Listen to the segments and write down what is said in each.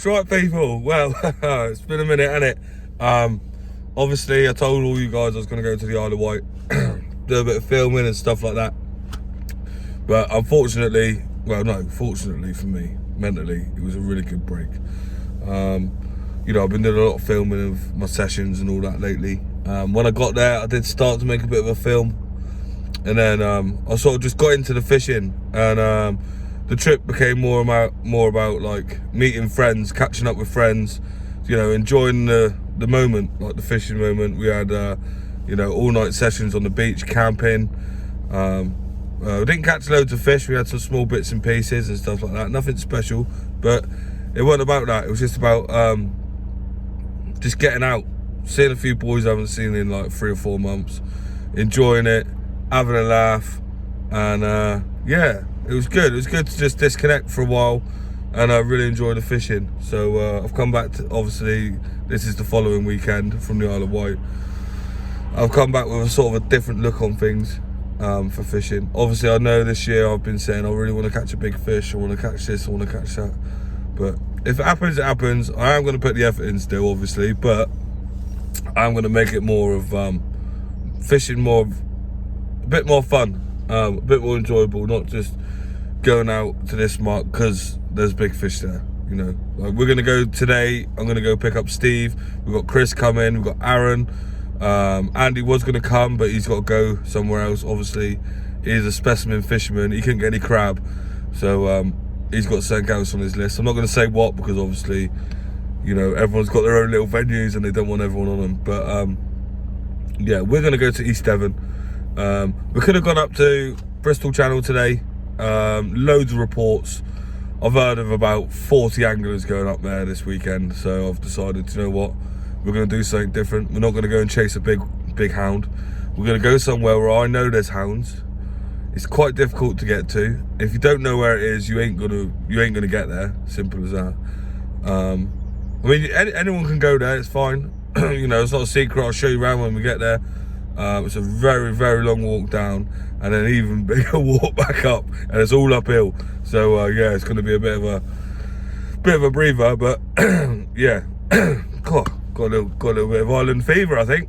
Gosh, right people, well, it's been a minute, hasn't it? Obviously I told all you guys I was going to go to the Isle of Wight, do a bit of filming and stuff like that. But unfortunately, well no, fortunately for me, mentally, it was a really good break. You know, I've been doing a lot of filming of my sessions and all that lately. When I got there, I did start to make a bit of a film. And then I sort of just got into the fishing, and the trip became more about like meeting friends, catching up with friends, you know, enjoying the moment, like the fishing moment. We had you know, all night sessions on the beach, camping. We didn't catch loads of fish. We had some small bits and pieces and stuff like that. Nothing special, but it wasn't about that. It was just about just getting out, seeing a few boys I haven't seen in like 3 or 4 months, enjoying it, having a laugh, and yeah, it was good. It was good to just disconnect for a while, and I really enjoyed the fishing. So I've come back to, obviously this is the following weekend from the Isle of Wight. I've come back with a sort of a different look on things for fishing. Obviously I know this year I've been saying I really want to catch a big fish, I want to catch this, I want to catch that, but if it happens, it happens. I am going to put the effort in still, obviously, but I'm going to make it more of fishing, a bit more fun, a bit more enjoyable, not just going out to this mark because there's big fish there. You know, like we're going to go today, I'm going to go pick up Steve, we've got Chris coming, we've got Aaron, Andy was going to come but he's got to go somewhere else. Obviously he's a specimen fisherman, he couldn't get any crab, so he's got something else on his list. I'm not going to say what, because obviously, you know, everyone's got their own little venues and they don't want everyone on them. But yeah, we're going to go to East Devon. We could have gone up to Bristol Channel today. Loads of reports. I've heard of about 40 anglers going up there this weekend, so I've decided, you know what, we're going to do something different. We're not going to go and chase a big hound. We're going to go somewhere where I know there's hounds. It's quite difficult to get to. If you don't know where it is, you ain't gonna get there. Simple as that. I mean, anyone can go there. It's fine. You know, it's not a secret. I'll show you around when we get there. It's a very, very long walk down, and then even bigger walk back up, and it's all uphill. So yeah, it's going to be a bit of a breather. But yeah, got a little bit of island fever, I think.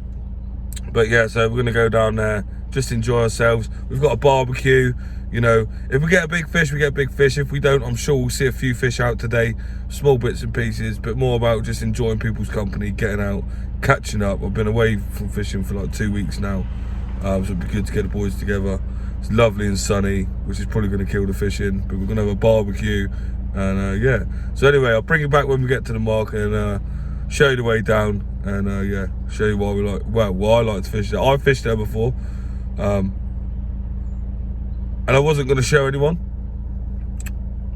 But yeah, so we're going to go down there, just enjoy ourselves. We've got a barbecue. You know, if we get a big fish, we get a big fish. If we don't, I'm sure we'll see a few fish out today, small bits and pieces, but more about just enjoying people's company, getting out, catching up. I've been away from fishing for like 2 weeks now, so it'd be good to get the boys together. It's lovely and sunny, which is probably going to kill the fishing, but we're going to have a barbecue, and yeah. So anyway, I'll bring you back when we get to the mark and show you the way down, and yeah, show you why I like to fish there. I've fished there before. And I wasn't going to show anyone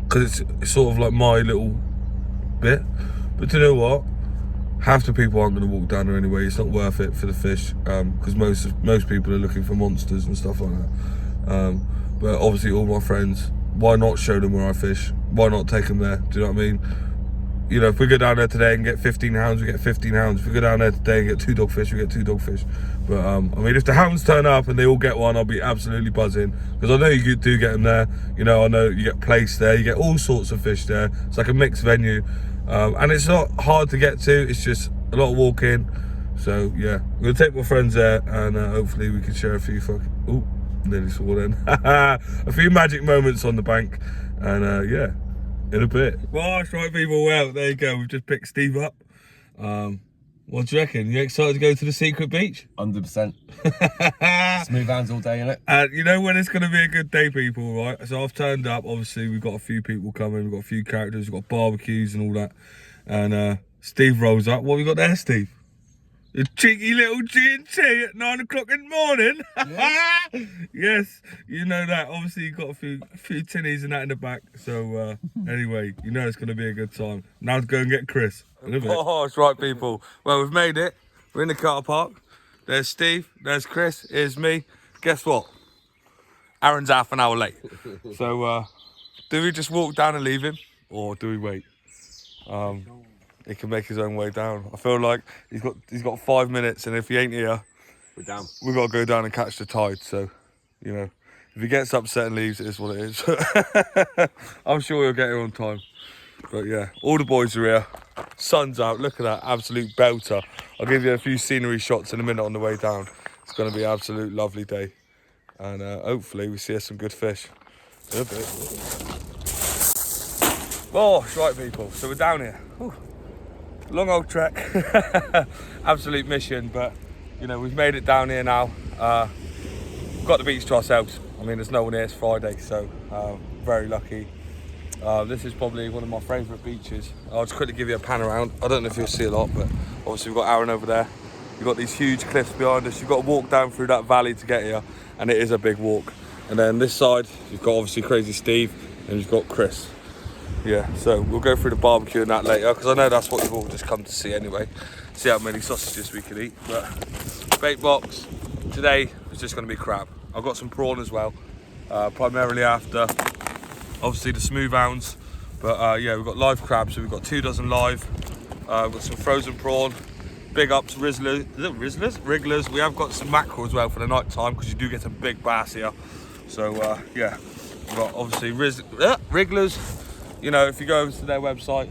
because it's sort of like my little bit, but you know what, half the people aren't going to walk down there anyway. It's not worth it for the fish, because most people are looking for monsters and stuff like that. But obviously all my friends, why not show them where I fish? Why not take them there? Do you know what I mean? You know, if we go down there today and get 15 hounds, we get 15 hounds. If we go down there today and get 2 dogfish, we get 2 dogfish. But I mean, if the hounds turn up and they all get one, I'll be absolutely buzzing, because I know you do get them there. You know, I know you get plaice there, you get all sorts of fish there. It's like a mixed venue, and it's not hard to get to. It's just a lot of walking. So yeah, I'm gonna take my friends there, and hopefully we can share a few nearly saw then. A few magic moments on the bank, and yeah. In a bit. Well, that's right, people. Well, there you go. We've just picked Steve up. What do you reckon? You excited to go to the secret beach? 100%. Smooth hands all day, innit? And you know when it's going to be a good day, people, right? So I've turned up. Obviously, we've got a few people coming. We've got a few characters. We've got barbecues and all that. And Steve rolls up. What have we got there, Steve? A cheeky little G&T at 9 o'clock in the morning. Yeah. Yes, you know that. Obviously, you've got a few tinnies and that in the back. So anyway, you know it's going to be a good time. Now to go and get Chris. Oh, that's right, people. Well, we've made it. We're in the car park. There's Steve. There's Chris. Here's me. Guess what? Aaron's half an hour late. So do we just walk down and leave him, or do we wait? He can make his own way down. I feel like he's got 5 minutes, and if he ain't here, we're down. We've got to go down and catch the tide. So, you know, if he gets upset and leaves, it is what it is. I'm sure he'll get here on time. But yeah, all the boys are here. Sun's out, look at that, absolute belter. I'll give you a few scenery shots in a minute on the way down. It's going to be an absolute lovely day. And hopefully we see some good fish. A bit. Oh, right people, so we're down here. Whew. Long old trek. Absolute mission, but you know, we've made it down here now. We've got the beach to ourselves. I mean, there's no one here, it's Friday, so very lucky. This is probably one of my favourite beaches. I'll just quickly give you a pan around. I don't know if you'll see a lot, but obviously we've got Aaron over there. You've got these huge cliffs behind us. You've got to walk down through that valley to get here, and it is a big walk. And then this side, you've got obviously Crazy Steve, and you've got Chris. Yeah, so we'll go through the barbecue and that later, because I know that's what you've all just come to see anyway. See how many sausages we can eat. But bait box, today is just going to be crab. I've got some prawn as well, primarily after obviously the smooth hounds. But yeah, we've got live crab, so we've got 2 dozen live. We've got some frozen prawn, big ups, wrigglers. We have got some mackerel as well for the night time, because you do get a big bass here. So yeah, we've got obviously wrigglers. You know, if you go over to their website,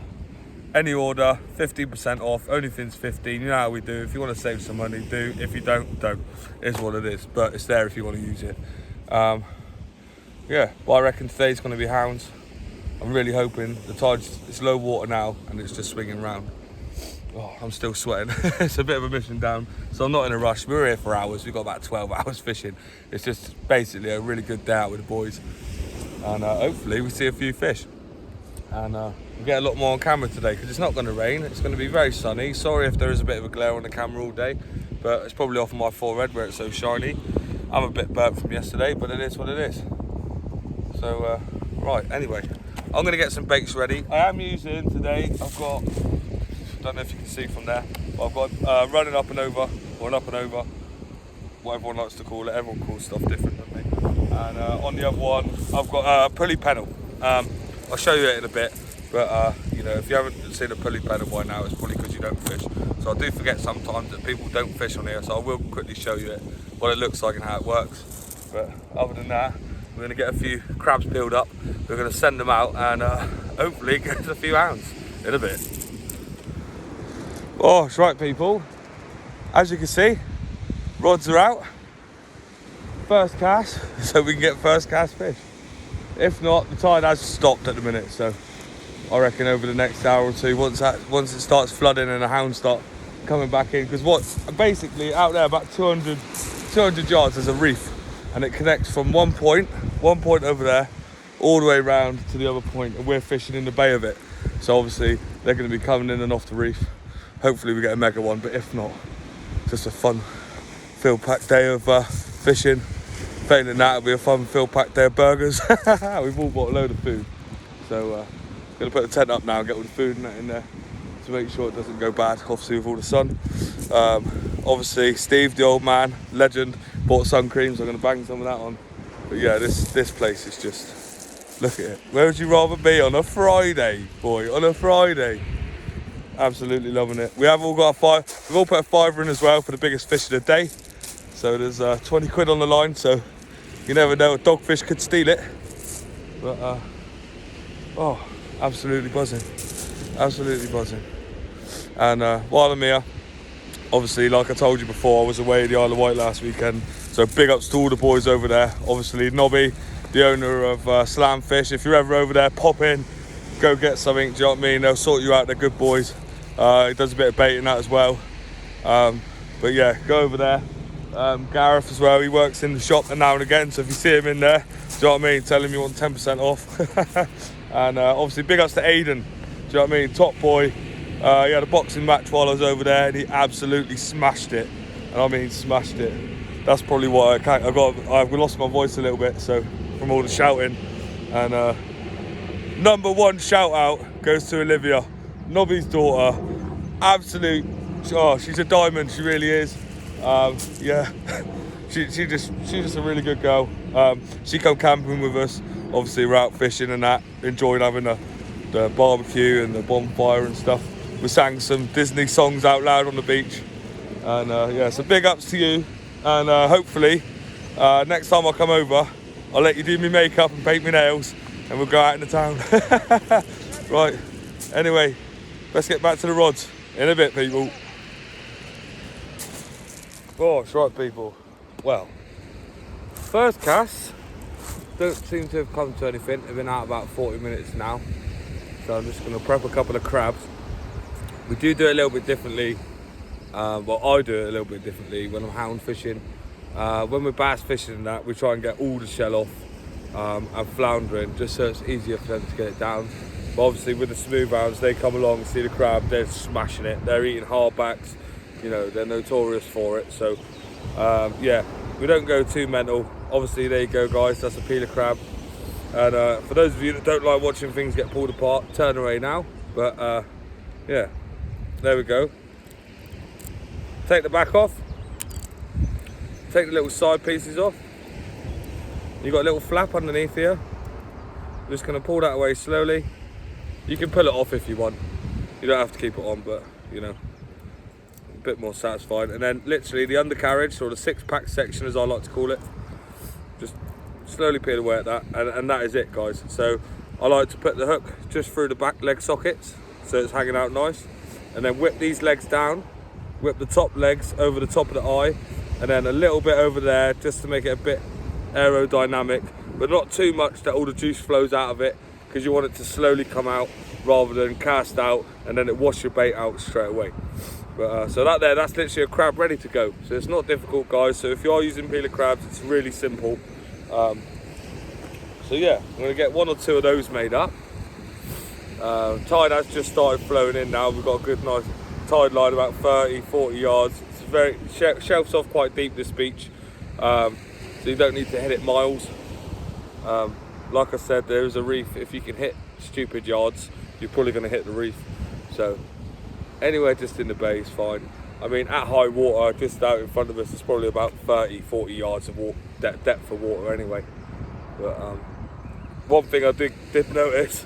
any order, 15% off, only things 15, you know how we do. If you want to save some money, do. If you don't, don't. It's what it is, but it's there if you want to use it. Yeah, well, I reckon today's going to be hounds. I'm really hoping. The tide's, it's low water now, and it's just swinging round. Oh, I'm still sweating. It's a bit of a mission down, so I'm not in a rush. We were here for hours. We've got about 12 hours fishing. It's just basically a really good day out with the boys. And hopefully we see a few fish. And we'll get a lot more on camera today, because it's not going to rain. It's going to be very sunny. Sorry if there is a bit of a glare on the camera all day, but it's probably off of my forehead where it's so shiny. I'm a bit burnt from yesterday, but it is what it is. So, right, anyway, I'm going to get some baits ready. I am using today, I've got, I don't know if you can see from there, but I've got running up and over, or an up and over, what everyone likes to call it. Everyone calls stuff different than me. And on the other one, I've got a pulley pennel. I'll show you it in a bit, but you know, if you haven't seen a pulley pennel by now, it's probably because you don't fish. So I do forget sometimes that people don't fish on here, so I will quickly show you it, what it looks like and how it works. But other than that, we're going to get a few crabs peeled up. We're going to send them out and hopefully get a few hounds in a bit. Oh, that's right, people. As you can see, rods are out. First cast, so we can get first cast fish. If not, the tide has stopped at the minute, so I reckon over the next hour or two, once it starts flooding and the hounds start coming back in, because basically out there about 200 yards there's a reef, and it connects from one point over there all the way around to the other point, and we're fishing in the bay of it. So obviously they're going to be coming in and off the reef. Hopefully we get a mega one, but if not, just a fun field packed day of fishing. Failing that, it'll be a fun field packed day of burgers. We've all bought a load of food, so gonna put the tent up now and get all the food and that in there to make sure it doesn't go bad, obviously with all the sun. Obviously Steve, the old man, legend, bought sun creams. I'm gonna bang some of that on. But yeah, this place is just, look at it. Where would you rather be on a Friday, boy? On a Friday. Absolutely loving it. We've all got we've all put a fiver in as well for the biggest fish of the day. So there's 20 quid on the line, so you never know, a dogfish could steal it. But oh, absolutely buzzing. Absolutely buzzing. And while I'm here, obviously, like I told you before, I was away at the Isle of Wight last weekend. So big ups to all the boys over there. Obviously, Nobby, the owner of Slam Fish. If you're ever over there, pop in, go get something, do you know what I mean? They'll sort you out, they're good boys. He does a bit of baiting that as well. But yeah, go over there. Gareth as well, he works in the shop now and again, so if you see him in there, do you know what I mean, tell him you want 10% off. And obviously big ups to Aiden, do you know what I mean, top boy. He had a boxing match while I was over there and he absolutely smashed it, and I mean smashed it. That's probably why I've lost my voice a little bit, so from all the shouting. And number one shout out goes to Olivia, Nobby's daughter. Absolute, oh, she's a diamond, she really is. Yeah, she's just a really good girl. She come camping with us. Obviously we're out fishing and that, enjoying having the barbecue and the bonfire and stuff. We sang some Disney songs out loud on the beach. And yeah, so big ups to you. And hopefully next time I come over, I'll let you do my makeup and paint my nails, and we'll go out in the town. Right, Anyway, let's get back to the rods in a bit, people. Gosh, right, people. Well, first cast don't seem to have come to anything. They've been out about 40 minutes now, so I'm just going to prep a couple of crabs. We do it a little bit differently. Well, I do it a little bit differently when I'm hound fishing. When we're bass fishing and that, we try and get all the shell off and floundering, just so it's easier for them to get it down. But obviously with the smooth hounds, they come along and see the crab, they're smashing it. They're eating hardbacks, you know, they're notorious for it. So yeah, we don't go too mental. Obviously there you go, guys, that's a peeler crab. And for those of you that don't like watching things get pulled apart, turn away now. But yeah, there we go. Take the back off. Take the little side pieces off. You've got a little flap underneath here. I'm just going to pull that away slowly. You can pull it off if you want. You don't have to keep it on, but you know, a bit more satisfying. And then literally the undercarriage, or the 6-pack section as I like to call it, just slowly peel away at that, and that is it, guys. So I like to put the hook just through the back leg sockets so it's hanging out nice, and then whip these legs down, whip the top legs over the top of the eye, and then a little bit over there just to make it a bit aerodynamic, but not too much that all the juice flows out of it, because you want it to slowly come out rather than cast out and then it wash your bait out straight away. But so that's literally a crab ready to go. So it's not difficult, guys. So if you are using peeler crabs, it's really simple. So yeah, I'm going to get 1 or 2 of those made up. Tide has just started flowing in now. We've got a good nice tide line about 30-40 yards. It's very shelves off quite deep, this beach, so you don't need to hit it miles. Like I said, there is a reef. If you can hit stupid yards, you're probably going to hit the reef. So anywhere just in the bay is fine. I mean, at high water, just out in front of us, it's probably about 30-40 yards of water, depth of water anyway. But one thing I did notice,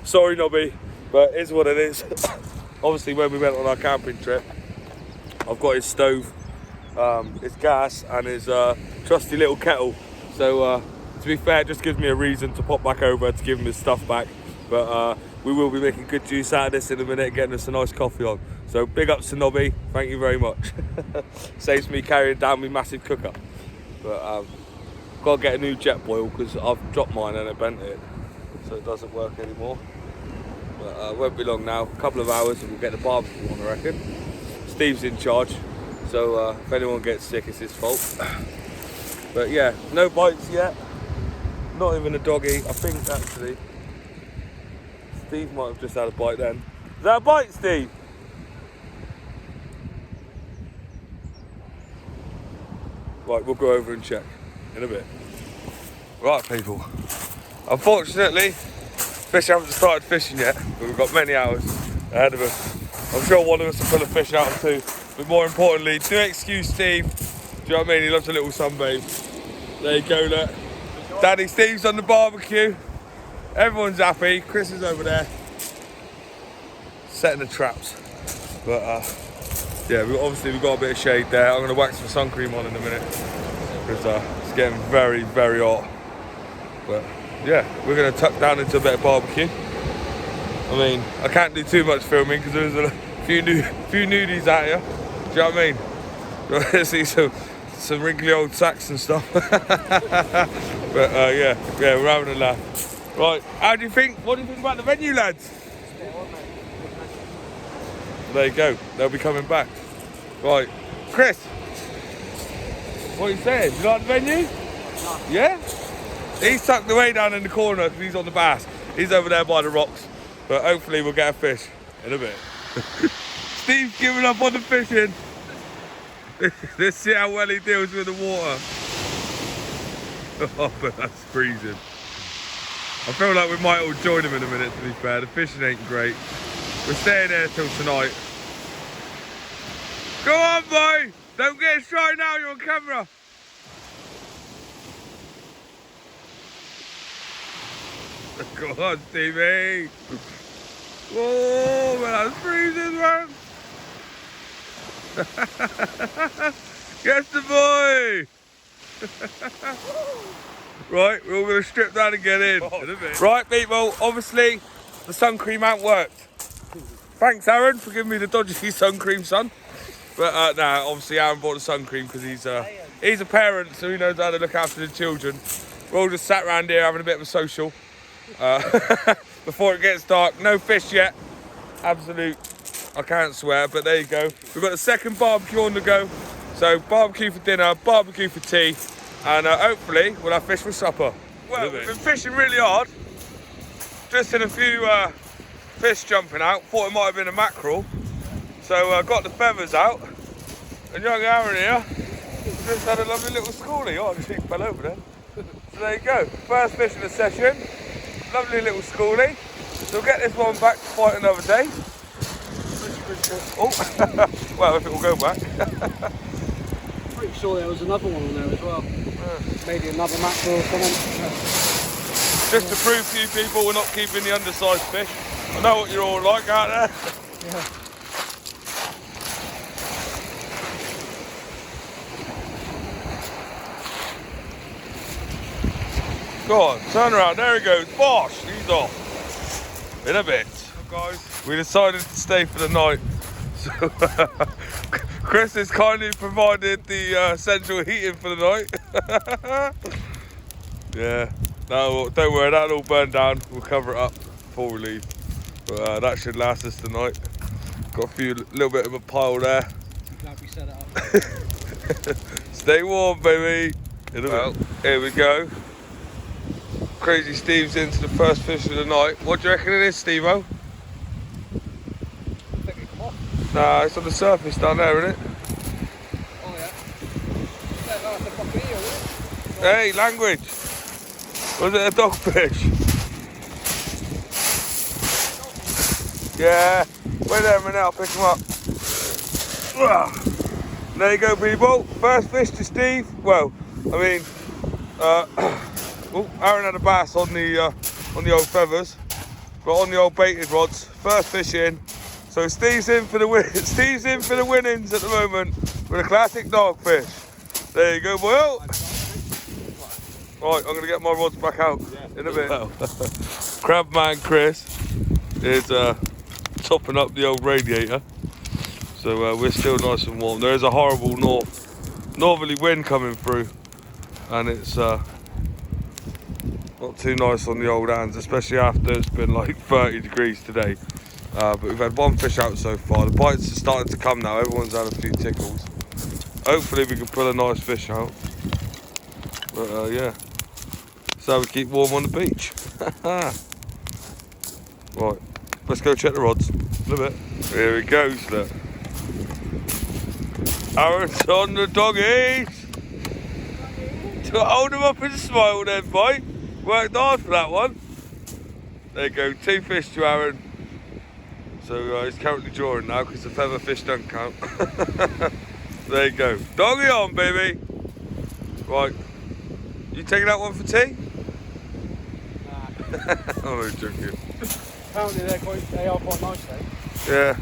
sorry Nobby, but it is what it is. Obviously when we went on our camping trip, I've got his stove, his gas and his trusty little kettle. So to be fair, it just gives me a reason to pop back over to give him his stuff back. But we will be making good use out of this in a minute, getting us a nice coffee on. So big ups to Nobby, thank you very much. Saves me carrying down my massive cooker. But got to get a new jet boil because I've dropped mine and it bent it, so it doesn't work anymore. But won't be long now, a couple of hours and we'll get the barbecue on, I reckon. Steve's in charge, so if anyone gets sick, it's his fault. But yeah, no bites yet, not even a doggy. I think actually Steve might have just had a bite then. Is that a bite, Steve? Right, we'll go over and check in a bit. Right, people. Unfortunately, fish haven't started fishing yet, but we've got many hours ahead of us. I'm sure one of us will pull a fish out or two, but more importantly, do excuse Steve. Do you know what I mean? He loves a little sunbathe. There you go, look. Daddy Steve's on the barbecue. Everyone's happy. Chris is over there setting the traps. But yeah, we've got a bit of shade there. I'm going to wax some sun cream on in a minute because it's getting very, very hot. But yeah, we're going to tuck down into a bit of barbecue. I mean, I can't do too much filming because there's a few nudies out here. Do you know what I mean? I see some wrinkly old sacks and stuff. But yeah, we're having a laugh. Right, what do you think about the venue, lads? There you go, they'll be coming back. Right, Chris, what are you saying? You like the venue? No. Yeah? He's tucked away down in the corner because he's on the bass. He's over there by the rocks. But hopefully we'll get a fish in a bit. Steve's giving up on the fishing. Let's see how well he deals with the water. Oh, but that's freezing. I feel like we might all join him in a minute, to be fair. The fishing ain't great. We're staying there till tonight. Go on, boy! Don't get shy now, you're on camera. Go on, Stevie. Oh, man, that's freezing, man. Yes, the boy. Right, we're all going to strip down and get in a bit. Right, people, obviously the sun cream ain't worked. Thanks, Aaron, for giving me the dodgy sun cream, son. But nah, obviously Aaron bought the sun cream because he's a parent, so he knows how to look after the children. We're all just sat around here having a bit of a social before it gets dark. No fish yet. Absolute, I can't swear, but there you go. We've got the second barbecue on the go. So barbecue for dinner, barbecue for tea, and hopefully we'll have fish for supper. Well, we've been fishing really hard. Just in a few fish jumping out. Thought it might have been a mackerel. So got the feathers out. And young Aaron here just had a lovely little schoolie. Oh, she fell over there. So there you go. First fish in the session. Lovely little schoolie. So we'll get this one back to fight another day. Oh, well, if it will go back. Pretty sure there was another one on there as well. Maybe another mackerel or something. Just to prove to you people we're not keeping the undersized fish. I know what you're all like out there. Yeah. Go on, turn around, there he goes, bosh, he's off. In a bit. So guys, we decided to stay for the night. So Chris has kindly provided the central heating for the night. Yeah, no, don't worry, that'll all burn down. We'll cover it up before we leave. But that should last us tonight. Got a little bit of a pile there. Glad we set it up. Stay warm, baby. Well, here we go. Crazy Steve's into the first fish of the night. What do you reckon it is, Steve-o? I think it come off. Nah, it's on the surface down there, isn't it? Oh yeah. Yeah, no, it's a fucking eel, isn't it? Hey, language. Was it a dogfish? Yeah. Wait there a minute, I'll pick him up. There you go, people. First fish to Steve. Well, I mean, oh, Aaron had a bass on the old feathers, but on the old baited rods. First fish in. So Steve's in for the win. Steve's in for the winnings at the moment with a classic dogfish. There you go, boy. Right, I'm gonna get my rods back out in a bit. Well, Crab man Chris is topping up the old radiator, so we're still nice and warm. There is a horrible northerly wind coming through, and it's not too nice on the old hands, especially after it's been like 30 degrees today. But we've had one fish out so far. The bites are starting to come now. Everyone's had a few tickles. Hopefully we can pull a nice fish out. But yeah, so we keep warm on the beach. Right, let's go check the rods. In a bit. Here he goes, look. Aaron's on the doggies. To hold him up and smile then, boy. Worked hard for that one. There you go, 2 fish to Aaron. So he's currently drawing now because the feather fish don't count. There you go. Doggy on, baby. Right. You taking that one for tea? Nah. I'm only joking. Apparently they are quite nice though. Yeah.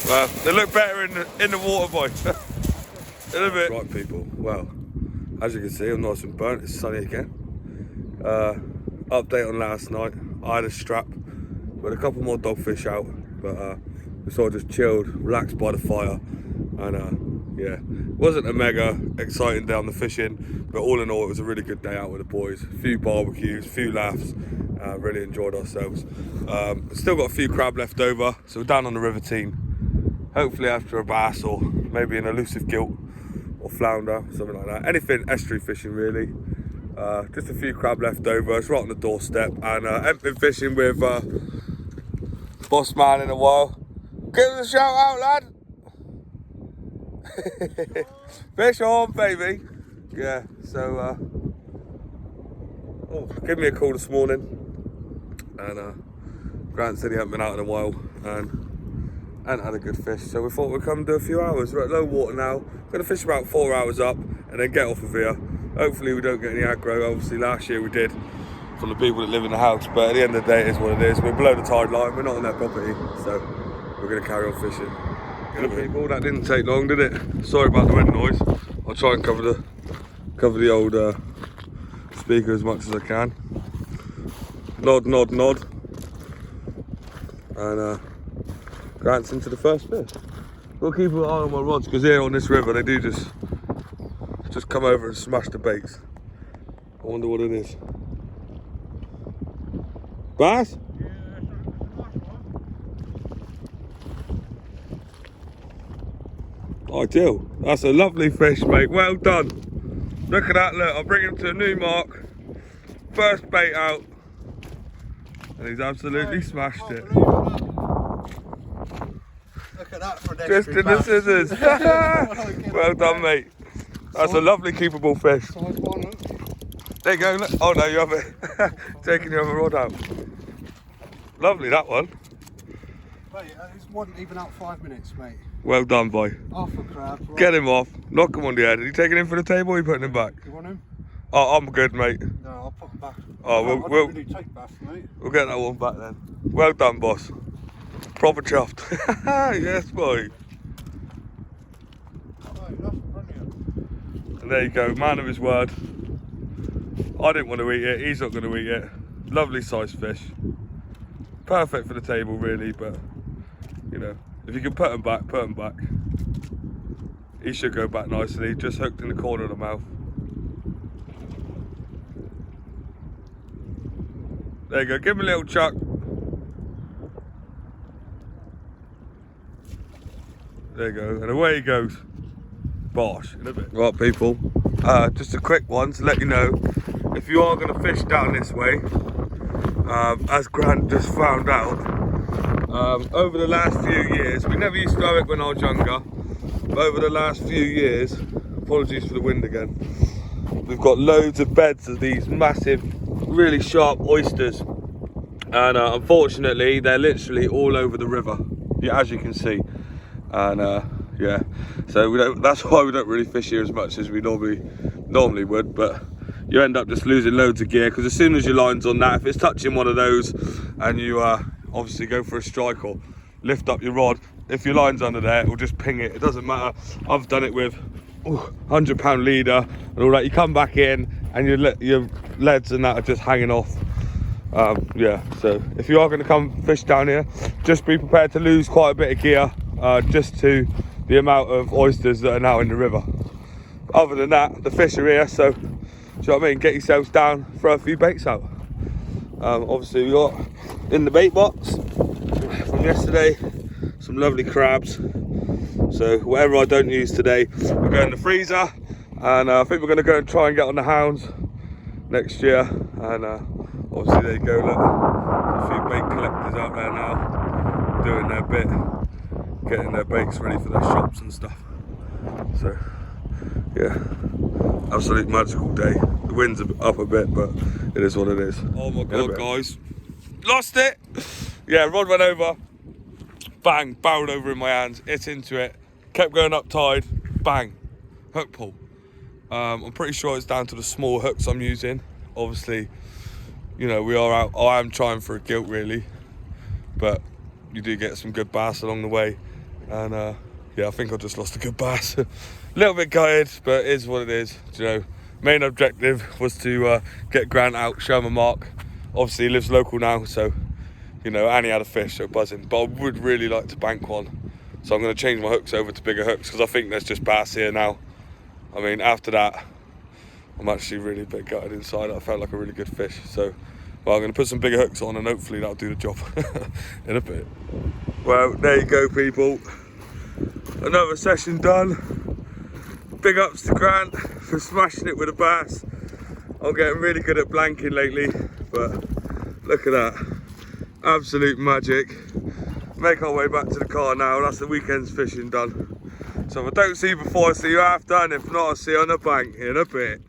Well, they look better in the water, boy. In a bit. Right, people. Well, as you can see, I'm nice and burnt. It's sunny again. Update on last night. I had a strap. We had a couple more dogfish out, but we sort of just chilled, relaxed by the fire, and yeah, it wasn't a mega exciting day on the fishing, but all in all, it was a really good day out with the boys. A few barbecues, a few laughs. Really enjoyed ourselves. Still got a few crab left over, so we're down on the river team. Hopefully after a bass or maybe an elusive gilt or flounder, something like that. Anything estuary fishing really. Just a few crab left over. It's right on the doorstep, and haven't been fishing with boss man in a while. Give us a shout out, lad. Fish on, baby. Yeah, so give me a call this morning, and Grant said he hadn't been out in a while and hadn't had a good fish, so we thought we'd come and do a few hours. We're at low water now. We're gonna fish about 4 hours up and then get off of here. Hopefully we don't get any aggro. Obviously last year we did from the people that live in the house, but at the end of the day it is what it is. We're below the tide line, we're not on their property, so we're gonna carry on fishing. Good people, that didn't take long, did it? Sorry about the wind noise. I'll try and cover the old speaker as much as I can. Nod, nod, nod. And Grant's into the first fish. We'll keep an eye on my rods because here on this river they do just come over and smash the baits. I wonder what it is. Bass? Ideal. That's a lovely fish, mate. Well done. Look at that, look. I'll bring him to a new mark. First bait out. And he's absolutely smashed it. Look at that for an Just in the scissors. Well done, mate. That's a lovely keepable fish. Size 1, look. There you go. Look. Oh no, you have it. Taking your other rod out. Lovely, that one. Mate, it wasn't even out 5 minutes, mate. Well done, boy. Half a crab. Right. Get him off. Knock him on the head. Are you taking him for the table or are you putting him back? You want him? Oh, I'm good, mate. No, I'll put him back. Oh, I don't really take bass, mate. We'll get that one back then. Well done, boss. Proper chuffed. Yes, boy. Mate, that's brilliant. And there you go, man of his word. I didn't want to eat it, he's not going to eat it. Lovely sized fish. Perfect for the table, really, but, you know, if you can put him back, put him back. He should go back nicely, just hooked in the corner of the mouth. There you go, give him a little chuck. There you go, and away he goes. Bosh, in a bit. Right, people, just a quick one to let you know, if you are going to fish down this way, as Grant just found out, over the last few years, we never used to have it when I was younger, but over the last few years, apologies for the wind again, we've got loads of beds of these massive, really sharp oysters, and unfortunately they're literally all over the river, yeah, as you can see. And yeah, so that's why we don't really fish here as much as we normally would, but you end up just losing loads of gear because as soon as your line's on that, if it's touching one of those and you obviously go for a strike or lift up your rod, if your line's under there, it will just ping it. It doesn't matter. I've done it with £100 leader and all that. You come back in and your leads and that are just hanging off. Yeah, so if you are going to come fish down here, just be prepared to lose quite a bit of gear just to the amount of oysters that are now in the river. Other than that, the fish are here, so do you know what I mean? Get yourselves down, throw a few baits out. Obviously we got in the bait box from yesterday some lovely crabs, so whatever I don't use today will go in the freezer, and I think we're going to go and try and get on the hounds next year. And obviously there you go, look, there's a few bait collectors out there now doing their bit, getting their baits ready for their shops and stuff. So yeah, absolute magical day. The wind's up a bit, but it is what it is. Oh my god, guys, lost it. Yeah, rod went over, bang, barreled over in my hands, hit into it, kept going up tide, bang, hook pull. I'm pretty sure it's down to the small hooks I'm using. Obviously, you know, we are out. I am trying for a gilt really, but you do get some good bass along the way. And yeah, I think I just lost a good bass. A little bit gutted, but it is what it is. You know, main objective was to get Grant out, show him a mark. Obviously he lives local now, so you know, and he had a fish, so buzzing. But I would really like to bank one, so I'm going to change my hooks over to bigger hooks because I think there's just bass here now. I mean, after that, I'm actually really a bit gutted inside. I felt like a really good fish, so well, I'm going to put some bigger hooks on and hopefully that'll do the job in a bit. Well, there you go, people. Another session done. Big ups to Grant for smashing it with a bass. I'm getting really good at blanking lately, but look at that. Absolute magic. Make our way back to the car now. That's the weekend's fishing done. So if I don't see you before, I see you after, and if not, I'll see you on the bank in a bit.